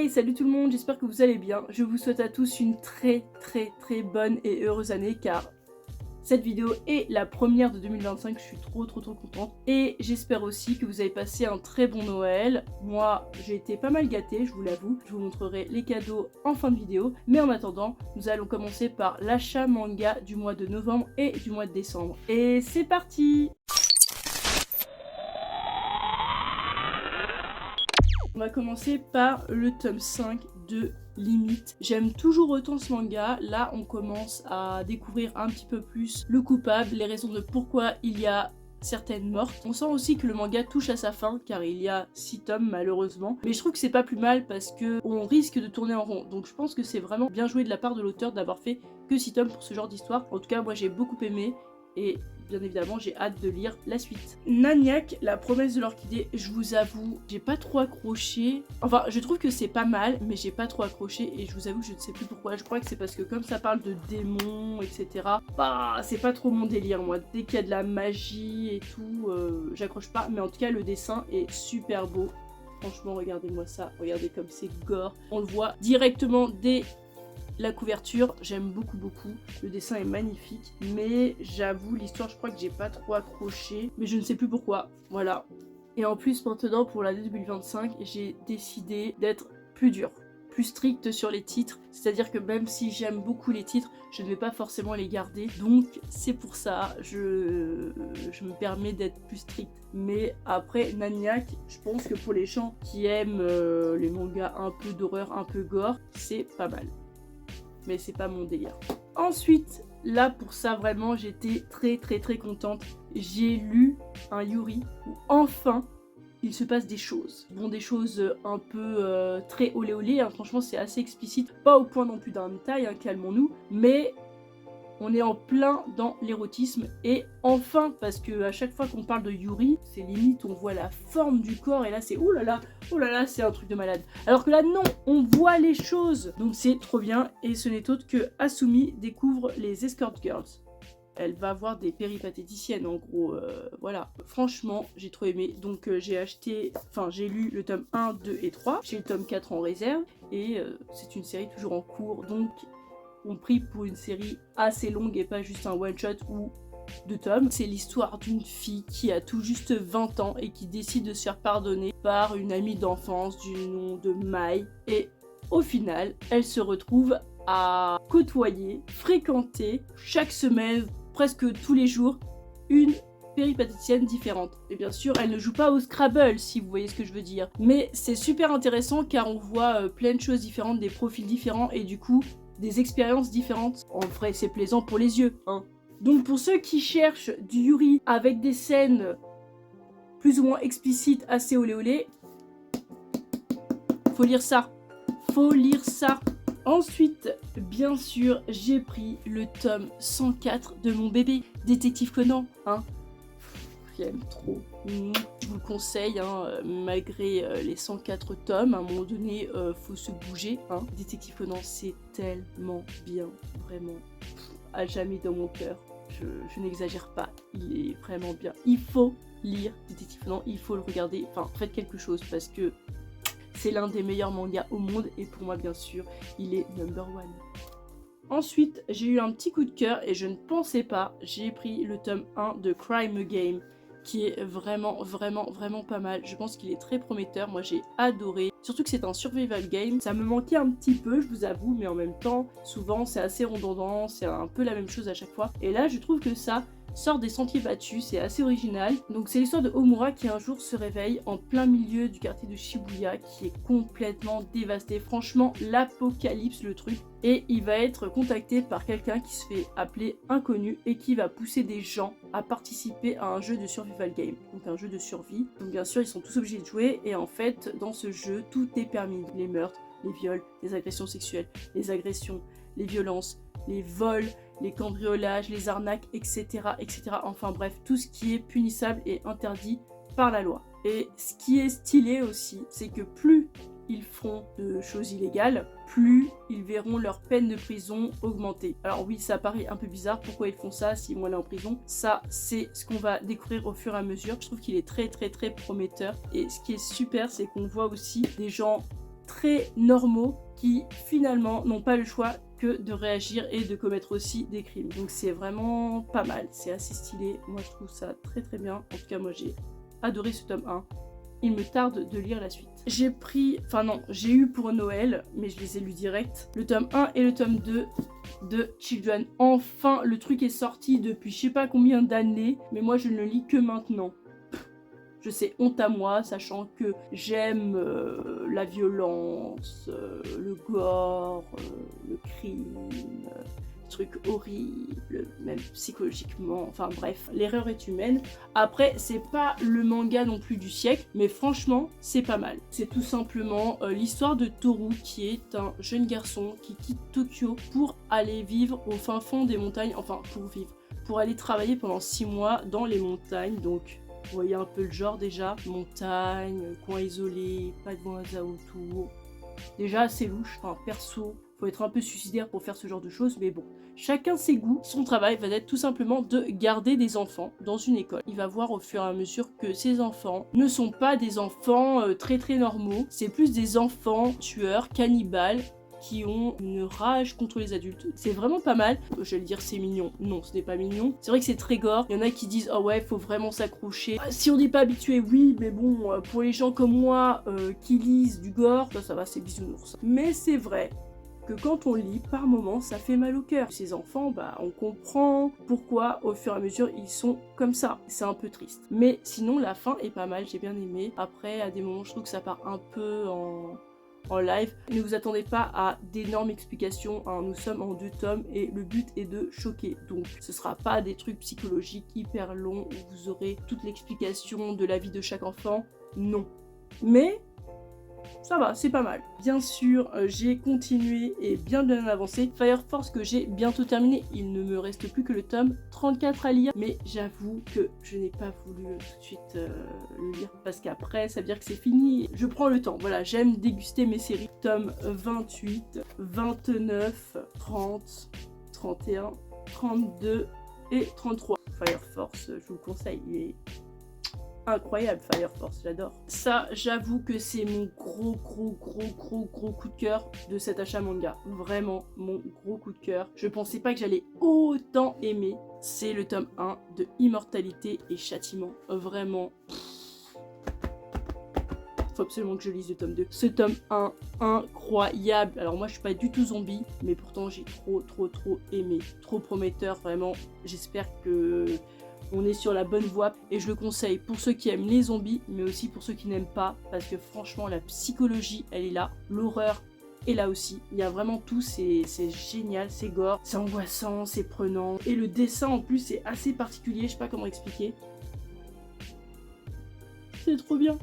Hey, salut tout le monde, j'espère que vous allez bien. Je vous souhaite à tous une très bonne et heureuse année car cette vidéo est la première de 2025, je suis trop contente. Et j'espère aussi que vous avez passé un très bon Noël. Moi, j'ai été pas mal gâtée, je vous l'avoue. Je vous montrerai les cadeaux en fin de vidéo. Mais en attendant, nous allons commencer par l'achat manga du mois de novembre et du mois de décembre. Et c'est parti! On va commencer par le tome 5 de Limite. J'aime toujours autant ce manga. Là, on commence à découvrir un petit peu plus le coupable, les raisons de pourquoi il y a certaines mortes. On sent aussi que le manga touche à sa fin car il y a 6 tomes malheureusement. Mais je trouve que c'est pas plus mal parce que on risque de tourner en rond. Donc je pense que c'est vraiment bien joué de la part de l'auteur d'avoir fait que 6 tomes pour ce genre d'histoire. En tout cas, moi j'ai beaucoup aimé et bien évidemment j'ai hâte de lire la suite. Naniac, la promesse de l'orchidée, je vous avoue, j'ai pas trop accroché. Enfin, je trouve que c'est pas mal, mais j'ai pas trop accroché et je vous avoue, je ne sais plus pourquoi. Je crois que c'est parce que comme ça parle de démons, etc. Bah, c'est pas trop mon délire, moi. Dès qu'il y a de la magie et tout, j'accroche pas. Mais en tout cas, le dessin est super beau. Franchement, regardez-moi ça. Regardez comme c'est gore. On le voit directement dès la couverture, j'aime beaucoup. Le dessin est magnifique, mais j'avoue, l'histoire, je crois que j'ai pas trop accroché, mais je ne sais plus pourquoi. Voilà. Et en plus, maintenant, pour l'année 2025, j'ai décidé d'être plus dure, plus stricte sur les titres. C'est-à-dire que même si j'aime beaucoup les titres, je ne vais pas forcément les garder. Donc, c'est pour ça, je me permets d'être plus stricte. Mais après, Naniac, je pense que pour les gens qui aiment les mangas un peu d'horreur, un peu gore, c'est pas mal. Mais c'est pas mon délire. Ensuite, là pour ça vraiment j'étais très contente. J'ai lu un Yuri où enfin il se passe des choses. Bon, des choses un peu très olé hein. Franchement c'est assez explicite, pas au point non plus d'un hentai, hein, calmons-nous, mais on est en plein dans l'érotisme et enfin, parce que à chaque fois qu'on parle de Yuri, c'est limite on voit la forme du corps et là c'est oh là là, c'est un truc de malade. Alors que là non, on voit les choses. Donc c'est trop bien et ce n'est autre que Asumi découvre les escort girls. Elle va voir des péripatéticiennes en gros, voilà. Franchement, j'ai trop aimé. Donc j'ai lu le tome 1, 2 et 3. J'ai le tome 4 en réserve et c'est une série toujours en cours. Donc on prie pour une série assez longue et pas juste un one-shot ou 2 tomes. C'est l'histoire d'une fille qui a tout juste 20 ans et qui décide de se faire pardonner par une amie d'enfance du nom de Mai. Et au final, elle se retrouve à côtoyer, fréquenter chaque semaine, presque tous les jours, une péripatéticienne différente. Et bien sûr, elle ne joue pas au Scrabble, si vous voyez ce que je veux dire. Mais c'est super intéressant car on voit plein de choses différentes, des profils différents et du coup, des expériences différentes. En vrai, c'est plaisant pour les yeux, hein. Donc pour ceux qui cherchent du Yuri avec des scènes plus ou moins explicites, assez olé, faut lire ça. Faut lire ça. Ensuite, bien sûr, j'ai pris le tome 104 de mon bébé, Détective Conan, hein. J'aime trop. Je vous le conseille, hein, malgré les 104 tomes, à un moment donné, faut se bouger. Hein. Détective Conan, c'est tellement bien, vraiment, à jamais dans mon cœur. Je n'exagère pas, il est vraiment bien. Il faut lire Détective Conan, il faut le regarder. Enfin, faites quelque chose parce que c'est l'un des meilleurs mangas au monde et pour moi, bien sûr, il est number one. Ensuite, j'ai eu un petit coup de cœur et je ne pensais pas, j'ai pris le tome 1 de Crime Game, qui est vraiment pas mal. Je pense qu'il est très prometteur, moi j'ai adoré. Surtout que c'est un survival game, ça me manquait un petit peu, je vous avoue, mais en même temps, souvent c'est assez redondant, c'est un peu la même chose à chaque fois. Et là, je trouve que ça sort des sentiers battus, c'est assez original. Donc c'est l'histoire de Omura qui un jour se réveille en plein milieu du quartier de Shibuya qui est complètement dévasté. Franchement, l'apocalypse le truc. Et il va être contacté par quelqu'un qui se fait appeler Inconnu et qui va pousser des gens à participer à un jeu de survival game, donc un jeu de survie. Donc bien sûr, ils sont tous obligés de jouer et en fait, dans ce jeu, tout est permis. Les meurtres, les viols, les agressions sexuelles, les agressions, les violences, les vols, les cambriolages, les arnaques, etc. Enfin bref, tout ce qui est punissable et interdit par la loi. Et ce qui est stylé aussi, c'est que plus ils feront de choses illégales, plus ils verront leur peine de prison augmenter. Alors oui, ça paraît un peu bizarre, pourquoi ils font ça s'ils vont aller en prison? Ça, c'est ce qu'on va découvrir au fur et à mesure. Je trouve qu'il est très prometteur. Et ce qui est super, c'est qu'on voit aussi des gens très normaux qui finalement n'ont pas le choix que de réagir et de commettre aussi des crimes. Donc c'est vraiment pas mal, c'est assez stylé, moi je trouve ça très très bien. En tout cas moi j'ai adoré ce tome 1. Il me tarde de lire la suite. J'ai eu pour Noël, mais je les ai lus direct, le tome 1 et le tome 2 de Children. Enfin, le truc est sorti depuis je sais pas combien d'années, mais moi je ne le lis que maintenant. Je sais, honte à moi, sachant que j'aime la violence, le gore, le crime, trucs horribles, même psychologiquement, enfin bref, l'erreur est humaine. Après, c'est pas le manga non plus du siècle, mais franchement, c'est pas mal. C'est tout simplement l'histoire de Toru, qui est un jeune garçon qui quitte Tokyo pour aller vivre au fin fond des montagnes, enfin pour aller travailler pendant 6 mois dans les montagnes, donc vous voyez un peu le genre déjà, montagne, coin isolé, pas de voisins autour. Déjà c'est louche, enfin perso, faut être un peu suicidaire pour faire ce genre de choses, mais bon. Chacun ses goûts, son travail va être tout simplement de garder des enfants dans une école. Il va voir au fur et à mesure que ces enfants ne sont pas des enfants très très normaux, c'est plus des enfants tueurs, cannibales, qui ont une rage contre les adultes. C'est vraiment pas mal. Je vais le dire, c'est mignon. Non, ce n'est pas mignon. C'est vrai que c'est très gore. Il y en a qui disent, oh ouais, faut vraiment s'accrocher. Si on n'est pas habitué, oui, mais bon, pour les gens comme moi qui lisent du gore, ça va, c'est bisounours. Mais c'est vrai que quand on lit, par moments, ça fait mal au cœur. Ces enfants, bah, on comprend pourquoi, au fur et à mesure, ils sont comme ça. C'est un peu triste. Mais sinon, la fin est pas mal, j'ai bien aimé. Après, à des moments, je trouve que ça part un peu en live. Ne vous attendez pas à d'énormes explications, hein. Nous sommes en 2 tomes et le but est de choquer. Donc ce sera pas des trucs psychologiques hyper longs où vous aurez toute l'explication de la vie de chaque enfant. Non. Mais ça va, c'est pas mal. Bien sûr, j'ai continué et bien avancé. Fire Force que j'ai bientôt terminé. Il ne me reste plus que le tome 34 à lire. Mais j'avoue que je n'ai pas voulu tout de suite le lire. Parce qu'après, ça veut dire que c'est fini. Je prends le temps. Voilà, j'aime déguster mes séries. Tome 28, 29, 30, 31, 32 et 33. Fire Force, je vous le conseille. Il est incroyable, Fire Force, j'adore. Ça, j'avoue que c'est mon gros coup de cœur de cet achat manga. Vraiment, mon gros coup de cœur. Je pensais pas que j'allais autant aimer. C'est le tome 1 de Immortalité et Châtiment. Vraiment. Faut absolument que je lise le tome 2. Ce tome 1, incroyable. Alors moi, je suis pas du tout zombie, mais pourtant, j'ai trop aimé. Trop prometteur, vraiment. J'espère que on est sur la bonne voie et je le conseille pour ceux qui aiment les zombies, mais aussi pour ceux qui n'aiment pas, parce que franchement la psychologie elle est là, l'horreur est là aussi, il y a vraiment tout, c'est génial, c'est gore, c'est angoissant, c'est prenant, et le dessin en plus est assez particulier, je sais pas comment expliquer, c'est trop bien.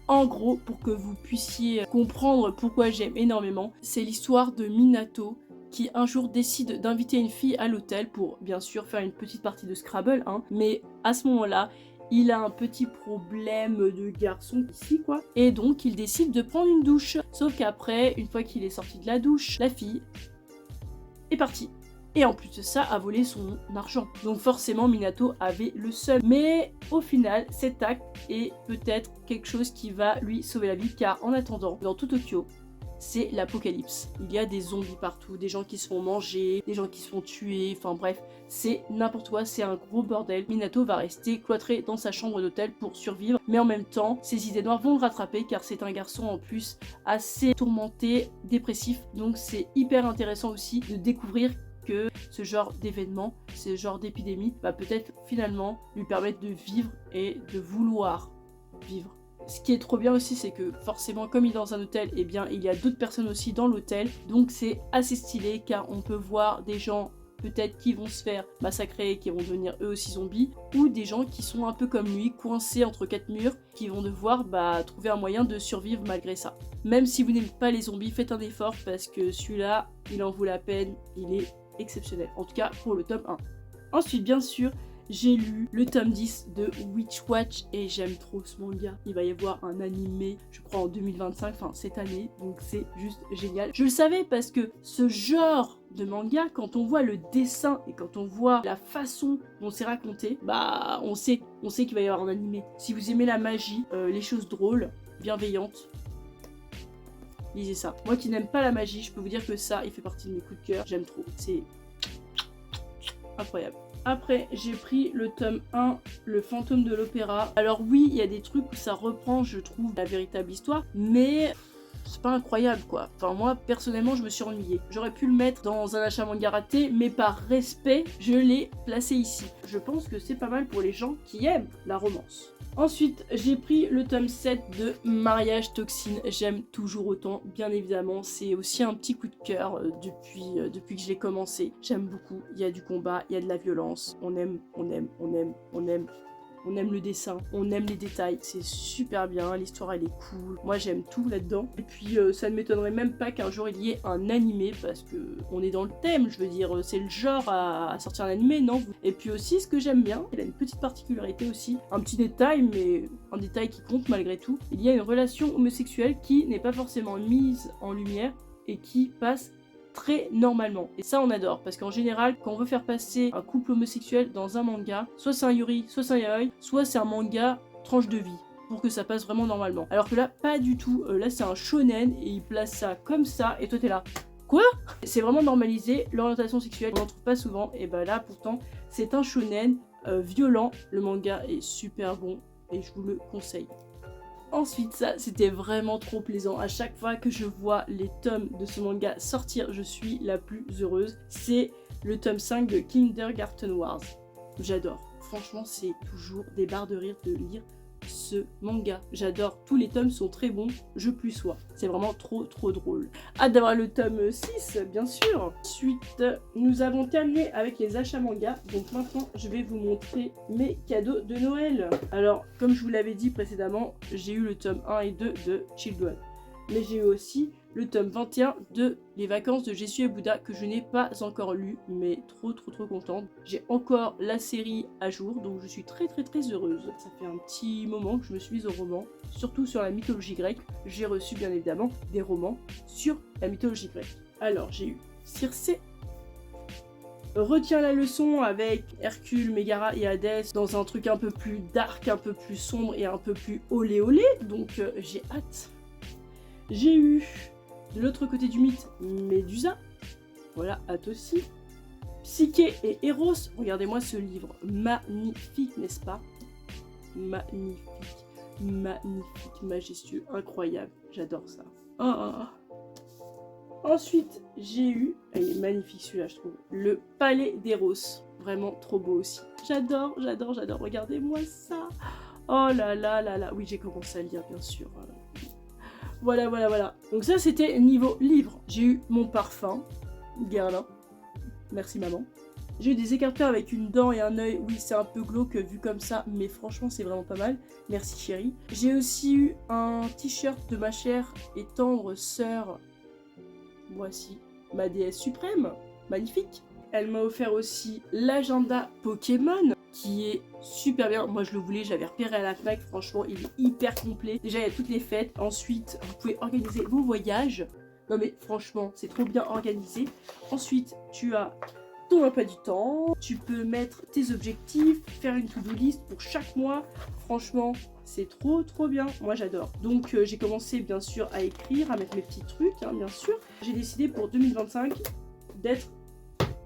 En gros, pour que vous puissiez comprendre pourquoi j'aime énormément, c'est l'histoire de Minato qui un jour décide d'inviter une fille à l'hôtel pour bien sûr faire une petite partie de Scrabble, hein, mais à ce moment-là, il a un petit problème de garçon ici quoi, et donc il décide de prendre une douche. Sauf qu'après, une fois qu'il est sorti de la douche, la fille est partie. Et en plus de ça, a volé son argent. Donc forcément, Minato avait le seum. Mais au final, cet acte est peut-être quelque chose qui va lui sauver la vie, car en attendant, dans tout Tokyo, c'est l'apocalypse. Il y a des zombies partout, des gens qui se font manger, des gens qui se font tuer, enfin bref, c'est n'importe quoi, c'est un gros bordel. Minato va rester cloîtré dans sa chambre d'hôtel pour survivre, mais en même temps, ses idées noires vont le rattraper car c'est un garçon en plus assez tourmenté, dépressif, donc c'est hyper intéressant aussi de découvrir que ce genre d'événement, ce genre d'épidémie va peut-être finalement lui permettre de vivre et de vouloir vivre. Ce qui est trop bien aussi, c'est que forcément, comme il est dans un hôtel, eh bien, il y a d'autres personnes aussi dans l'hôtel. Donc c'est assez stylé car on peut voir des gens peut-être qui vont se faire massacrer, qui vont devenir eux aussi zombies, ou des gens qui sont un peu comme lui, coincés entre 4 murs, qui vont devoir trouver un moyen de survivre malgré ça. Même si vous n'aimez pas les zombies, faites un effort parce que celui-là, il en vaut la peine, il est exceptionnel. En tout cas, pour le tome 1. Ensuite, bien sûr, j'ai lu le tome 10 de Witch Watch et j'aime trop ce manga. Il va y avoir un animé, je crois en 2025, enfin cette année, donc c'est juste génial. Je le savais parce que ce genre de manga, quand on voit le dessin et quand on voit la façon dont c'est raconté, on sait qu'il va y avoir un animé. Si vous aimez la magie, les choses drôles, bienveillantes, lisez ça. Moi qui n'aime pas la magie, je peux vous dire que ça, il fait partie de mes coups de cœur. J'aime trop, c'est incroyable. Après, j'ai pris le tome 1, Le fantôme de l'opéra. Alors oui, il y a des trucs où ça reprend, je trouve, la véritable histoire, mais c'est pas incroyable quoi. Enfin moi, personnellement, je me suis ennuyée. J'aurais pu le mettre dans un achat manga raté, mais par respect, je l'ai placé ici. Je pense que c'est pas mal pour les gens qui aiment la romance. Ensuite, j'ai pris le tome 7 de Mariage Toxine. J'aime toujours autant, bien évidemment. C'est aussi un petit coup de cœur depuis que je l'ai commencé. J'aime beaucoup. Il y a du combat, il y a de la violence. On aime le dessin, on aime les détails, c'est super bien, l'histoire elle est cool, moi j'aime tout là-dedans. Et puis ça ne m'étonnerait même pas qu'un jour il y ait un animé, parce que on est dans le thème, je veux dire, c'est le genre à sortir un animé, non? Et puis aussi ce que j'aime bien, il a une petite particularité aussi, un petit détail, mais un détail qui compte malgré tout, il y a une relation homosexuelle qui n'est pas forcément mise en lumière et qui passe très normalement. Et ça on adore, parce qu'en général, quand on veut faire passer un couple homosexuel dans un manga, soit c'est un yuri, soit c'est un yaoi, soit c'est un manga tranche de vie, pour que ça passe vraiment normalement. Alors que là, pas du tout. Là c'est un shonen, et il place ça comme ça, et toi t'es là. Quoi? C'est vraiment normalisé, l'orientation sexuelle, on n'en trouve pas souvent, et bah là pourtant, c'est un shonen violent, le manga est super bon, et je vous le conseille. Ensuite, ça, c'était vraiment trop plaisant. À chaque fois que je vois les tomes de ce manga sortir, je suis la plus heureuse. C'est le tome 5 de Kindergarten Wars. J'adore. Franchement, c'est toujours des barres de rire de lire ce manga. J'adore. Tous les tomes sont très bons. Je plus sois. C'est vraiment trop drôle. Hâte d'avoir le tome 6, bien sûr. Ensuite, nous avons terminé avec les achats manga. Donc maintenant, je vais vous montrer mes cadeaux de Noël. Alors, comme je vous l'avais dit précédemment, j'ai eu le tome 1 et 2 de Children. Mais j'ai eu aussi le tome 21 de Les vacances de Jésus et Bouddha, que je n'ai pas encore lu, mais trop contente. J'ai encore la série à jour, donc je suis très heureuse. Ça fait un petit moment que je me suis mise au roman, surtout sur la mythologie grecque. J'ai reçu bien évidemment des romans sur la mythologie grecque. Alors j'ai eu Circé, Retiens la leçon avec Hercule, Mégara et Hadès dans un truc un peu plus dark, un peu plus sombre et un peu plus olé, donc j'ai hâte. J'ai eu de l'autre côté du mythe Médusa, voilà, hâte aussi. Psyché et Eros, regardez-moi ce livre, magnifique n'est-ce pas? Magnifique, majestueux, incroyable, j'adore ça. Ensuite, j'ai eu, il est magnifique celui-là je trouve, le Palais d'Eros, vraiment trop beau aussi. J'adore, regardez-moi ça. Oh là là, oui j'ai commencé à lire bien sûr. Voilà. Donc ça c'était niveau livre. J'ai eu mon parfum, Guerlain, merci maman. J'ai eu des écarteurs avec une dent et un œil, oui c'est un peu glauque vu comme ça, mais franchement c'est vraiment pas mal, merci chérie. J'ai aussi eu un t-shirt de ma chère et tendre sœur, voici ma déesse suprême, magnifique. Elle m'a offert aussi l'agenda Pokémon, qui est super bien. Moi je le voulais, j'avais repéré à la Fnac, franchement il est hyper complet. Déjà il y a toutes les fêtes, ensuite vous pouvez organiser vos voyages. Non mais franchement c'est trop bien organisé. Ensuite tu as ton emploi du temps, tu peux mettre tes objectifs, faire une to-do list pour chaque mois. Franchement c'est trop bien, moi j'adore. Donc j'ai commencé bien sûr à écrire, à mettre mes petits trucs bien sûr. J'ai décidé pour 2025 d'être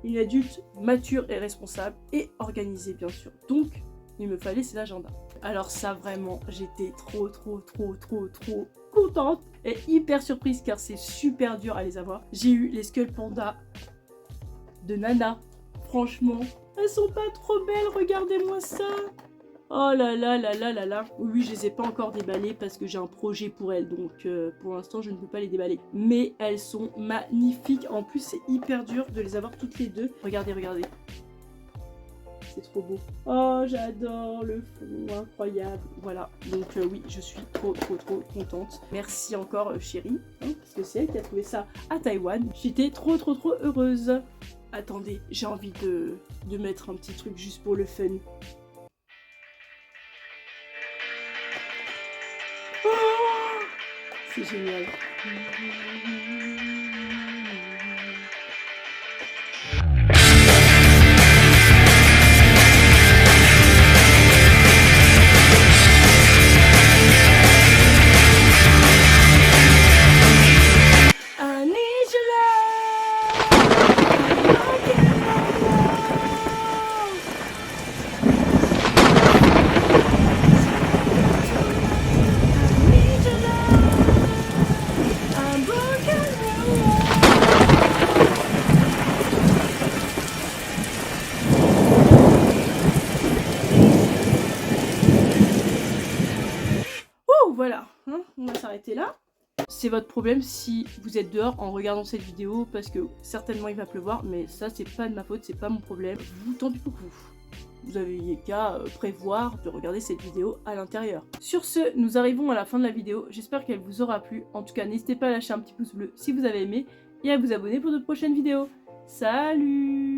une adulte mature et responsable et organisée bien sûr. Donc il me fallait cet agenda. Alors ça vraiment j'étais trop contente et hyper surprise car c'est super dur à les avoir. J'ai eu les Skull Panda de Nana. Franchement elles sont pas trop belles, regardez-moi ça. Oh là là. Oui, je les ai pas encore déballées parce que j'ai un projet pour elles, donc pour l'instant je ne peux pas les déballer. Mais elles sont magnifiques, en plus c'est hyper dur de les avoir toutes les deux. Regardez. C'est trop beau. Oh, j'adore le fond, incroyable. Voilà, donc oui, je suis trop contente. Merci encore chérie, parce que c'est elle qui a trouvé ça à Taïwan. J'étais trop heureuse. Attendez, j'ai envie de mettre un petit truc juste pour le fun. C'est génial. voilà, hein, on va s'arrêter là. C'est votre problème si vous êtes dehors en regardant cette vidéo parce que certainement il va pleuvoir, mais ça c'est pas de ma faute, c'est pas mon problème. Vous, tant pis pour vous. Vous avez qu'à prévoir de regarder cette vidéo à l'intérieur. Sur ce, nous arrivons à la fin de la vidéo. J'espère qu'elle vous aura plu. En tout cas, n'hésitez pas à lâcher un petit pouce bleu si vous avez aimé et à vous abonner pour de prochaines vidéos. Salut!